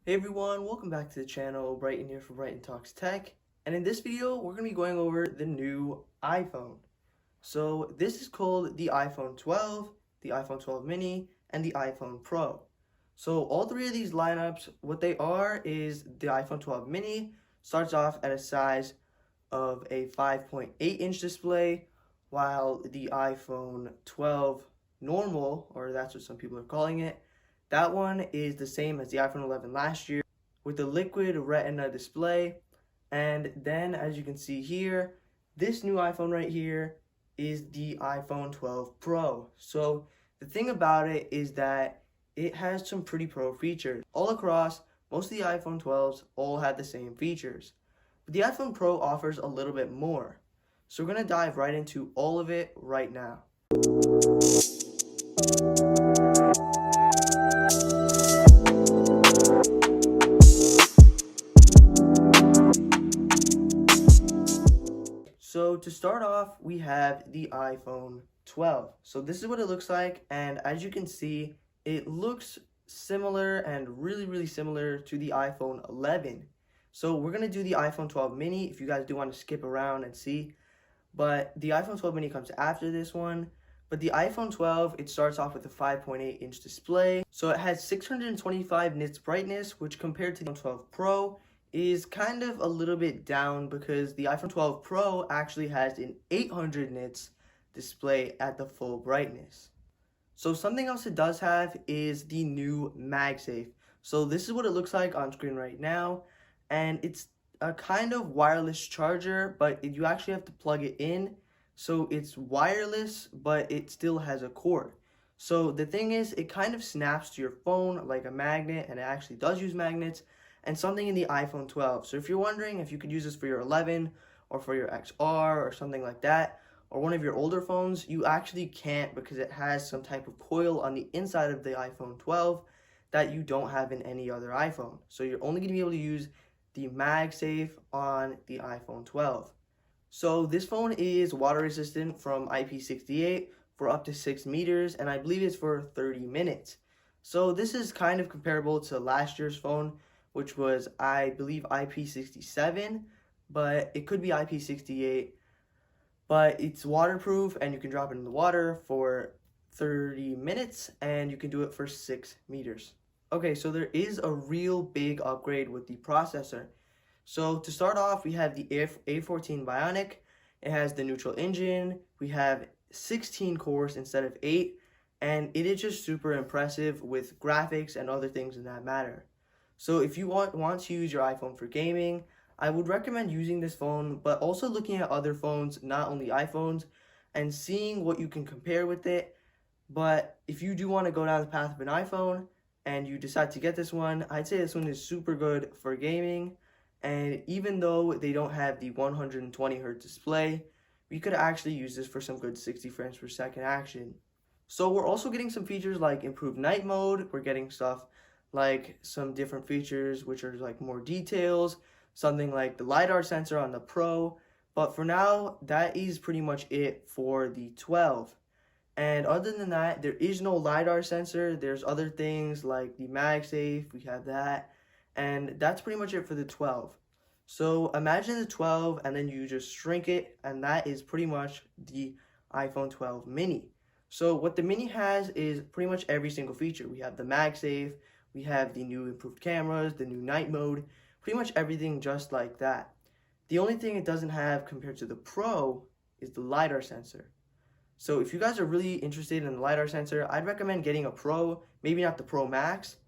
Hey everyone, welcome back to the channel. Brighton here for Brighton Talks Tech. And in this video, we're going to be going over the new iPhone. So this is called the iPhone 12, the iPhone 12 mini, and the iPhone Pro. So all three of these lineups, what they are is the iPhone 12 mini starts off at a size of a 5.8-inch display, while the iPhone 12 normal, or that's what some people are calling it, that one is the same as the iPhone 11 last year with the liquid retina display. And then as you can see here, this new iPhone right here is the iPhone 12 Pro. So the thing about it is that it has some pretty pro features. All across, most of the iPhone 12s all had the same features. But the iPhone Pro offers a little bit more. So we're going to dive right into all of it right now. So to start off, we have the iPhone 12. So this is what it looks like, and as you can see, it looks similar and really similar to the iPhone 11. So we're going to do the iPhone 12 mini if you guys do want to skip around and see. But the iPhone 12 mini comes after this one. But the iPhone 12, it starts off with a 5.8-inch display. So it has 625 nits brightness, which compared to the iPhone 12 Pro is kind of a little bit down because the iPhone 12 Pro actually has an 800 nits display at the full brightness. So something else it does have is the new MagSafe. So this is what it looks like on screen right now, and it's a kind of wireless charger, but you actually have to plug it in. So it's wireless, but it still has a cord. So the thing is, it kind of snaps to your phone like a magnet, and it actually does use magnets, and something in the iPhone 12. So if you're wondering if you could use this for your 11 or for your XR or something like that, or one of your older phones, you actually can't because it has some type of coil on the inside of the iPhone 12 that you don't have in any other iPhone. So you're only going to be able to use the MagSafe on the iPhone 12. So this phone is water resistant from IP68 for up to 6 meters, and I believe it's for 30 minutes. So this is kind of comparable to last year's phone, which was, I believe, IP67, but it could be IP68. But it's waterproof, and you can drop it in the water for 30 minutes, and you can do it for 6 meters. Okay, so there is a real big upgrade with the processor. So to start off, we have the A14 Bionic. It has the neutral engine. We have 16 cores instead of 8, and it is just super impressive with graphics and other things in that matter. So if you want to use your iPhone for gaming, I would recommend using this phone, but also looking at other phones, not only iPhones, and seeing what you can compare with it. But if you do want to go down the path of an iPhone and you decide to get this one, I'd say this one is super good for gaming. And even though they don't have the 120 Hz display, we could actually use this for some good 60 frames per second action. So we're also getting some features like improved night mode. We're getting stuff like some different features which are like more details, something like the LiDAR sensor on the Pro. But for now, that is pretty much it for the 12. And other than that, there is no LiDAR sensor. There's other things like the MagSafe, we have that. And that's pretty much it for the 12. So imagine the 12 and then you just shrink it, and that is pretty much the iPhone 12 mini. So what the mini has is pretty much every single feature. We have the MagSafe, we have the new improved cameras, the new night mode, pretty much everything just like that. The only thing it doesn't have compared to the Pro is the LiDAR sensor. So if you guys are really interested in the LiDAR sensor, I'd recommend getting a Pro, maybe not the Pro Max.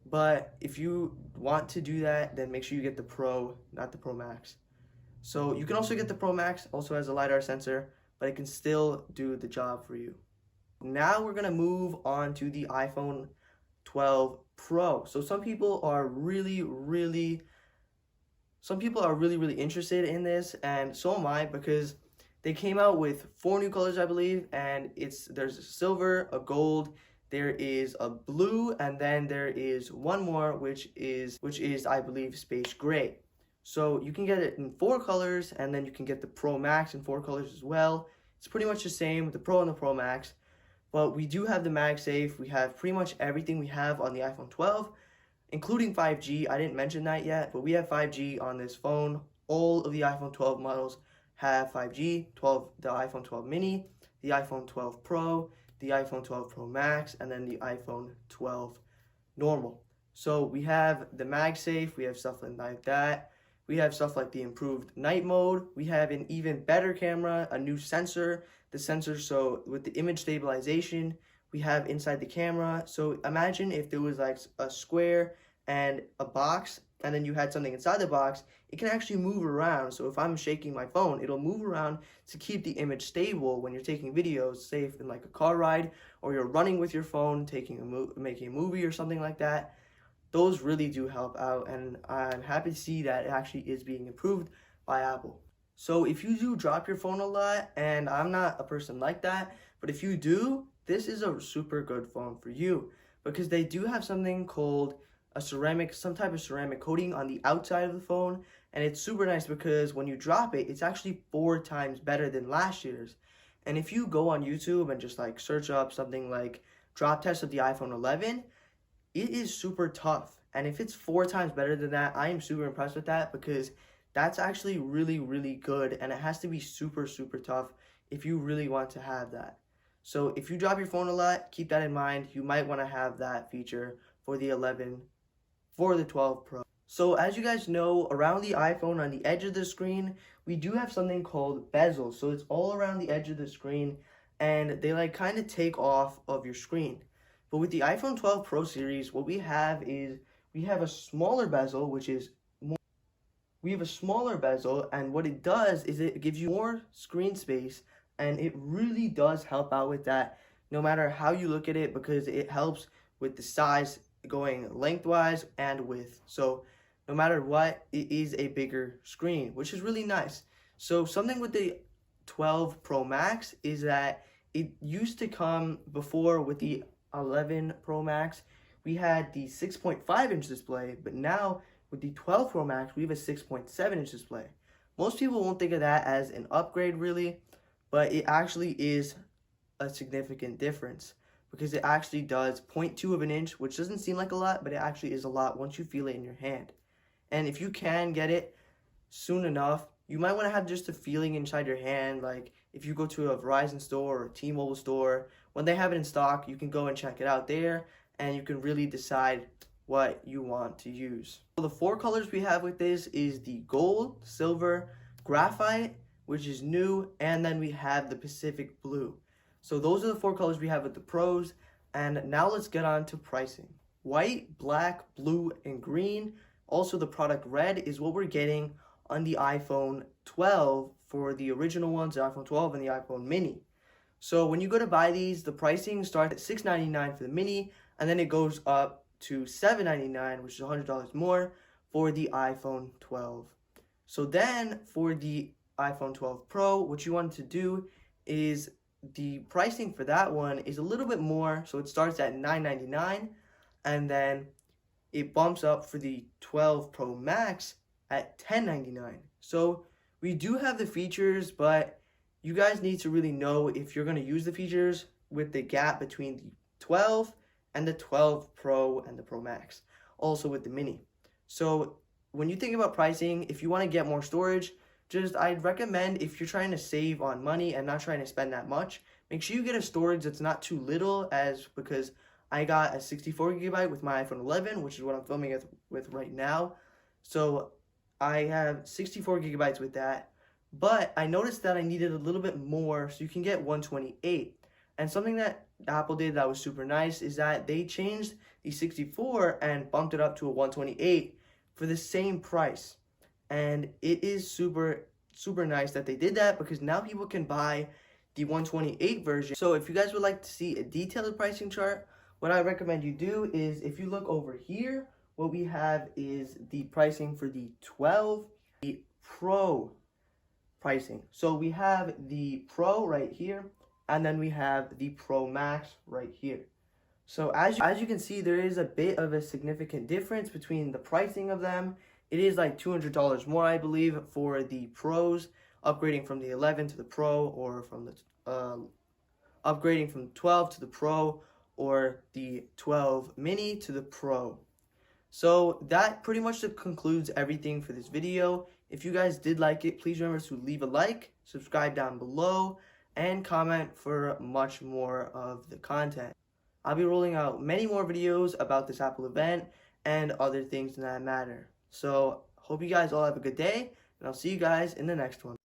But if you want to do that, then make sure you get the Pro, not the Pro Max. So you can also get the Pro Max, also has a LiDAR sensor, but it can still do the job for you. Now we're going to move on to the iPhone 12 Pro. So some people are really interested in this, and so am I, because they came out with 4 new colors, I believe, and there's a silver, a gold, there is a blue, and then there is one more which is I believe space gray. So you can get it in 4 colors, and then you can get the Pro Max in 4 colors as well. It's pretty much the same with the Pro and the Pro Max, but we do have the MagSafe. We have pretty much everything we have on the iPhone 12, including 5G. I didn't mention that yet, but we have 5G on this phone. All of the iPhone 12 models have 5G, the iPhone 12 mini, the iPhone 12 Pro, the iPhone 12 Pro Max, and then the iPhone 12 normal. So we have the MagSafe, we have stuff like that. We have stuff like the improved night mode. We have an even better camera, a new sensor. The sensor, so with the image stabilization, we have inside the camera. So imagine if there was like a square and a box, and then you had something inside the box, it can actually move around. So if I'm shaking my phone, it'll move around to keep the image stable when you're taking videos, say in like a car ride, or you're running with your phone, making a movie or something like that. Those really do help out, and I'm happy to see that it actually is being improved by Apple. So if you do drop your phone a lot, and I'm not a person like that, but if you do, this is a super good phone for you, because they do have something called some type of ceramic coating on the outside of the phone, and it's super nice because when you drop it, it's actually 4 times better than last year's. And if you go on YouTube and just like search up something like drop test of the iPhone 11, it is super tough. And if it's 4 times better than that, I am super impressed with that, because that's actually really, really good. And it has to be super, super tough if you really want to have that. So if you drop your phone a lot, keep that in mind. You might want to have that feature for the 12 Pro. So as you guys know, around the iPhone on the edge of the screen, we do have something called bezels. So it's all around the edge of the screen, and they like kind of take off of your screen. But with the iPhone 12 Pro series, what we have is we have a smaller bezel, and what it does is it gives you more screen space, and it really does help out with that no matter how you look at it, because it helps with the size going lengthwise and width. So no matter what, it is a bigger screen, which is really nice. So something with the 12 Pro Max is that it used to come before with the 11 Pro Max, we had the 6.5 inch display, but now with the 12 Pro Max, we have a 6.7 inch display. Most people won't think of that as an upgrade really, but it actually is a significant difference, because it actually does 0.2 of an inch, which doesn't seem like a lot, but it actually is a lot once you feel it in your hand. And if you can get it soon enough, you might want to have just a feeling inside your hand. Like if you go to a Verizon store or a T-Mobile store, when they have it in stock, you can go and check it out there, and you can really decide what you want to use. So the 4 colors we have with this is the gold, silver, graphite, which is new, and then we have the Pacific blue. So those are the 4 colors we have with the Pros, and now let's get on to pricing. White, black, blue, and green, also the product red, is what we're getting on the iPhone 12 for the original ones, the iPhone 12 and the iPhone mini. So when you go to buy these, the pricing starts at $699 for the mini, and then it goes up to $799, which is $100 more for the iPhone 12. So then for the iPhone 12 Pro, what you want to do is the pricing for that one is a little bit more. So it starts at $999, and then it bumps up for the 12 Pro Max at $1099. So we do have the features, but you guys need to really know if you're going to use the features with the gap between the 12 and the 12 Pro and the Pro Max, also with the mini. So when you think about pricing, if you want to get more storage, I'd recommend, if you're trying to save on money and not trying to spend that much, make sure you get a storage that's not too little, because I got a 64 gigabyte with my iPhone 11, which is what I'm filming with right now. So I have 64 gigabytes with that, but I noticed that I needed a little bit more, so you can get 128. And something that Apple did that was super nice is that they changed the 64 and bumped it up to a 128 for the same price. And it is super, super nice that they did that, because now people can buy the 128 version. So if you guys would like to see a detailed pricing chart, what I recommend you do is, if you look over here, what we have is the pricing for the 12, the Pro pricing. So we have the Pro right here, and then we have the Pro Max right here. So as you can see, there is a bit of a significant difference between the pricing of them. It is like $200 more, I believe, for the Pros, upgrading from the 11 to the Pro, or from the upgrading from 12 to the Pro, or the 12 mini to the Pro. So that pretty much concludes everything for this video. If you guys did like it, please remember to leave a like, subscribe down below, and comment for much more of the content. I'll be rolling out many more videos about this Apple event and other things that matter. So hope you guys all have a good day, and I'll see you guys in the next one.